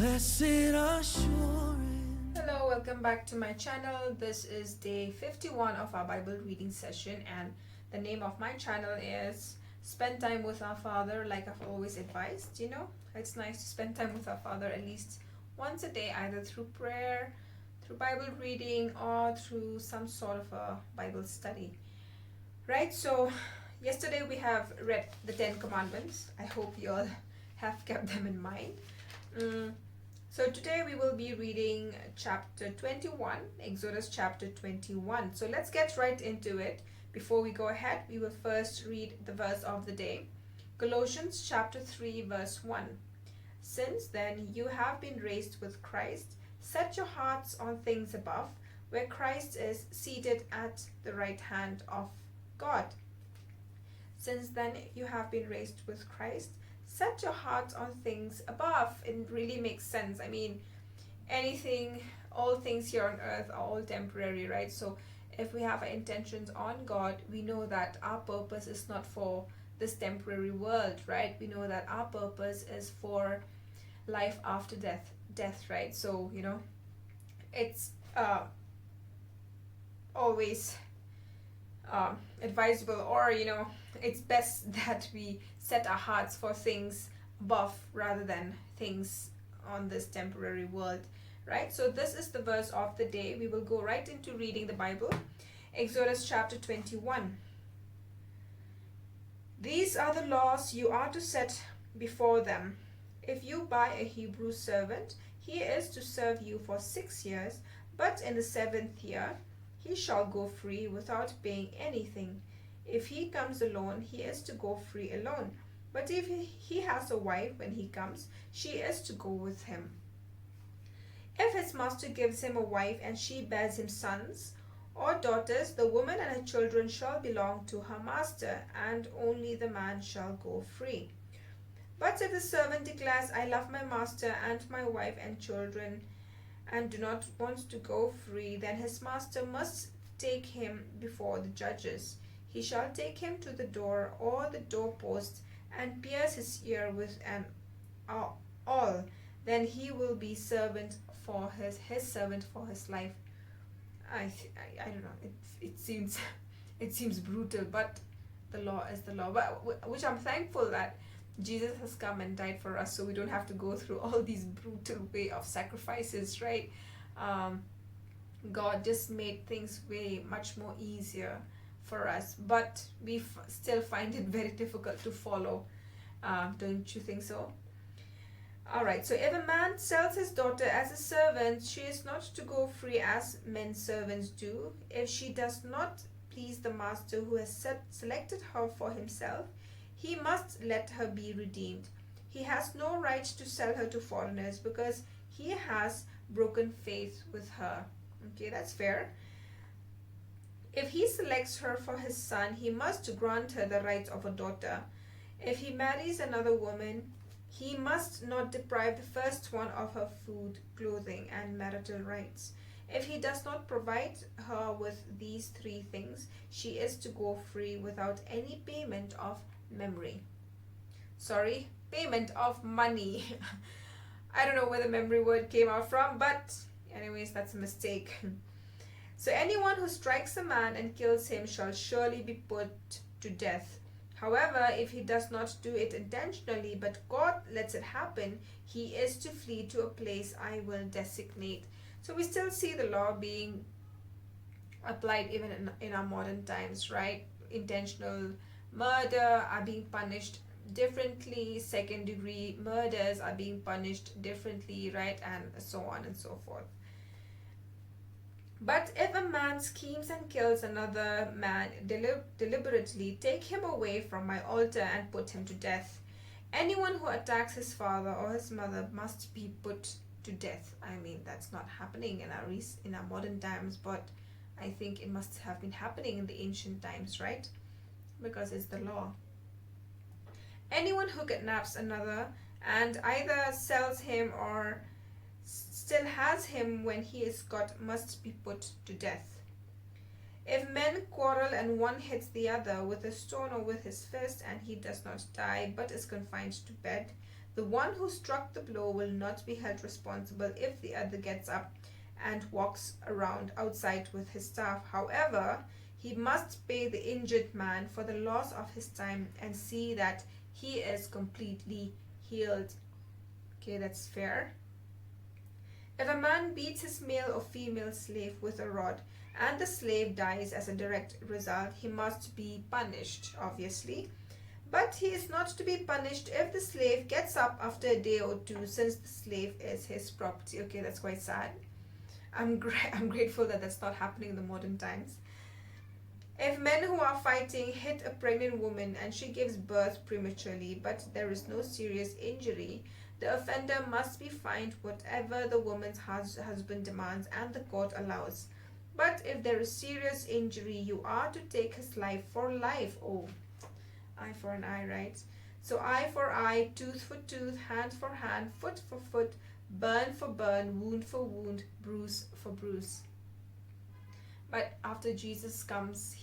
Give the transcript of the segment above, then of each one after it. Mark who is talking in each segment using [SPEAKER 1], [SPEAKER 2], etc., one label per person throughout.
[SPEAKER 1] Blessed assurance.
[SPEAKER 2] Hello, welcome back to my channel. This is day 51 of our Bible reading session, and the name of my channel is Spend Time with Our Father. Like I've always advised, it's nice to spend time with our Father at least once a day, either through prayer, through Bible reading, or through some sort of a Bible study. Right, so yesterday we have read the 10 Commandments. I hope you all have kept them in mind. So today we will be reading chapter 21, Exodus chapter 21. So let's get right into it. Before we go ahead, we will first read the verse of the day. Colossians chapter 3 verse 1. Since then you have been raised with Christ, set your hearts on things above, where Christ is seated at the right hand of God. Since then you have been raised with Christ, set your heart on things above. It really makes sense. I mean, all things here on earth are all temporary, right? So if we have our intentions on God, we know that our purpose is not for this temporary world, right? We know that our purpose is for life after death, right? So it's always advisable, or it's best that we set our hearts for things above rather than things on this temporary world, right? So this is the verse of the day. We will go right into reading the Bible. Exodus chapter 21. These are the laws you are to set before them. If you buy a Hebrew servant, he is to serve you for 6 years, but in the 7th year he shall go free without paying anything. If he comes alone, he is to go free alone. But if he has a wife when he comes, she is to go with him. If his master gives him a wife and she bears him sons or daughters, the woman and her children shall belong to her master, and only the man shall go free. But if the servant declares, I love my master and my wife and children, and do not want to go free, then his master must take him before the judges. He shall take him to the door or the doorpost and pierce his ear with an awl. Then he will be servant for his servant for his life. I don't know. It seems brutal, but the law is the law. But which I'm thankful that Jesus has come and died for us, so we don't have to go through all these brutal way of sacrifices, right? God just made things way much more easier for us, but we still find it very difficult to follow. Don't you think so? Alright, so if a man sells his daughter as a servant, she is not to go free as men servants do. If she does not please the master who has selected her for himself, he must let her be redeemed. He has no right to sell her to foreigners because he has broken faith with her. Okay, that's fair. If he selects her for his son, he must grant her the rights of a daughter. If he marries another woman, he must not deprive the first one of her food, clothing, and marital rights. If he does not provide her with these 3 things, she is to go free without any payment of payment of money. I don't know where the memory word came out from, but anyways, that's a mistake. So anyone who strikes a man and kills him shall surely be put to death. However, if he does not do it intentionally, but God lets it happen, he is to flee to a place I will designate. So we still see the law being applied even in our modern times, right? Intentional murder are being punished differently, second degree murders are being punished differently, right? And so on and so forth. But if a man schemes and kills another man deliberately, take him away from my altar and put him to death. Anyone who attacks his father or his mother must be put to death. I mean, that's not happening in our modern times, but I think it must have been happening in the ancient times, right? Because it's the law. Anyone who kidnaps another and either sells him or still has him when he is caught must be put to death. If men quarrel and one hits the other with a stone or with his fist and he does not die but is confined to bed, The one who struck the blow will not be held responsible if the other gets up and walks around outside with his staff. However, he must pay the injured man for the loss of his time and see that he is completely healed. Okay, that's fair. If a man beats his male or female slave with a rod and the slave dies as a direct result, he must be punished, obviously. But he is not to be punished if the slave gets up after a day or two, since the slave is his property. Okay, that's quite sad. I'm grateful that that's not happening in the modern times. If men who are fighting hit a pregnant woman and she gives birth prematurely, but there is no serious injury, the offender must be fined whatever the woman's husband demands and the court allows. But if there is serious injury, you are to take his life for life. Oh, eye for an eye, right? So eye for eye, tooth for tooth, hand for hand, foot for foot, burn for burn, wound for wound, bruise for bruise. But after Jesus comes,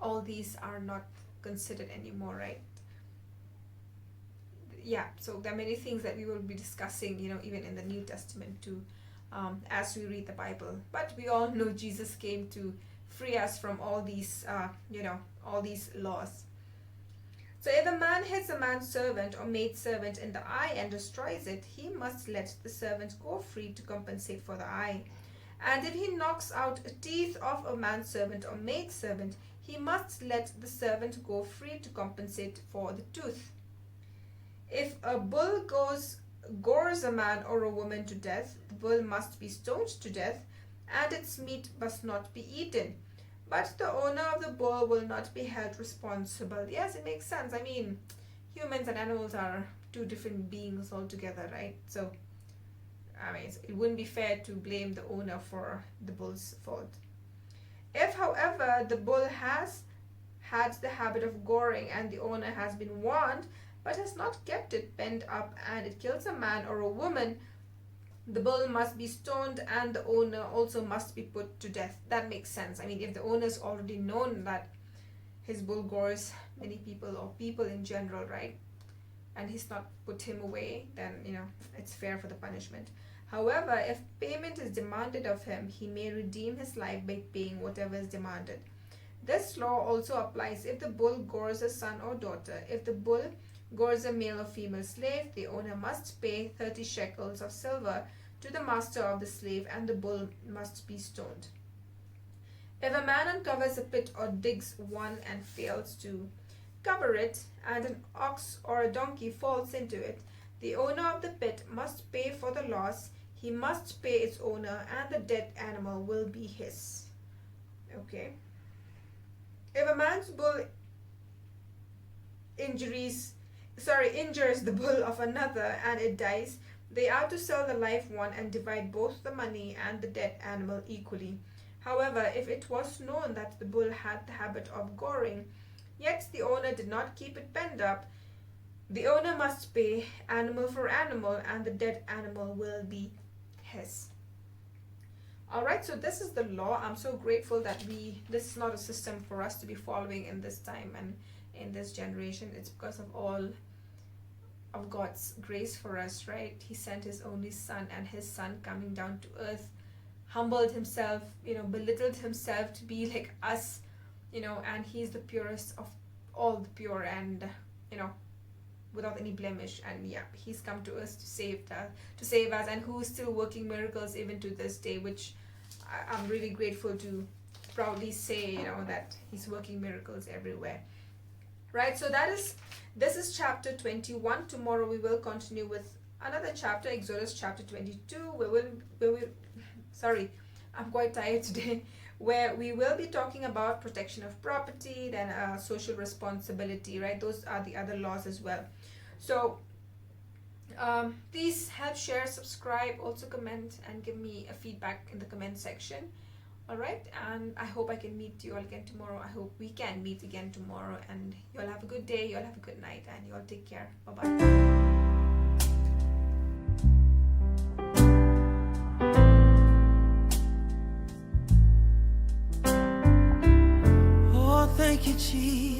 [SPEAKER 2] all these are not considered anymore, right? Yeah, so there are many things that we will be discussing, even in the New Testament too, as we read the Bible. But we all know Jesus came to free us from all these, all these laws. So if a man hits a manservant or maidservant in the eye and destroys it, he must let the servant go free to compensate for the eye. And if he knocks out a teeth of a manservant or maidservant, he must let the servant go free to compensate for the tooth. If a bull gores a man or a woman to death, the bull must be stoned to death, and its meat must not be eaten. But the owner of the bull will not be held responsible. Yes, it makes sense. I mean, humans and animals are two different beings altogether, right? So, it wouldn't be fair to blame the owner for the bull's fault. If, however, the bull has had the habit of goring and the owner has been warned but has not kept it penned up and it kills a man or a woman, the bull must be stoned and the owner also must be put to death. That makes sense. If the owner's already known that his bull gores many people or people in general, right, and he's not put him away, then, it's fair for the punishment. However, if payment is demanded of him, he may redeem his life by paying whatever is demanded. This law also applies if the bull gores a son or daughter. If the bull gores a male or female slave, the owner must pay 30 shekels of silver to the master of the slave, and the bull must be stoned. If a man uncovers a pit or digs one and fails to cover it, and an ox or a donkey falls into it, the owner of the pit must pay for the loss. He must pay its owner, and the dead animal will be his. Okay. If a man's bull injures the bull of another and it dies, they are to sell the live one and divide both the money and the dead animal equally. However, if it was known that the bull had the habit of goring, yet the owner did not keep it penned up, the owner must pay animal for animal, and the dead animal will be his. Alright, so this is the law. I'm so grateful that this is not a system for us to be following in this time and in this generation. It's because of all of God's grace for us, right? He sent his only son, and his son coming down to earth humbled himself, belittled himself to be like us, and he's the purest of all the pure, and without any blemish, and yeah, he's come to us to save us, and who's still working miracles even to this day, which I'm really grateful to proudly say, that he's working miracles everywhere. Right, so this is chapter 21. Tomorrow we will continue with another chapter, Exodus chapter 22. I'm quite tired today. Where we will be talking about protection of property, then social responsibility, right? Those are the other laws as well. So please help, share, subscribe, also comment, and give me a feedback in the comment section. All right, and I hope I can meet you all again tomorrow. I hope we can meet again tomorrow, and you all have a good day, you all have a good night, and you all take care. Bye-bye.
[SPEAKER 1] Thank you, Jesus.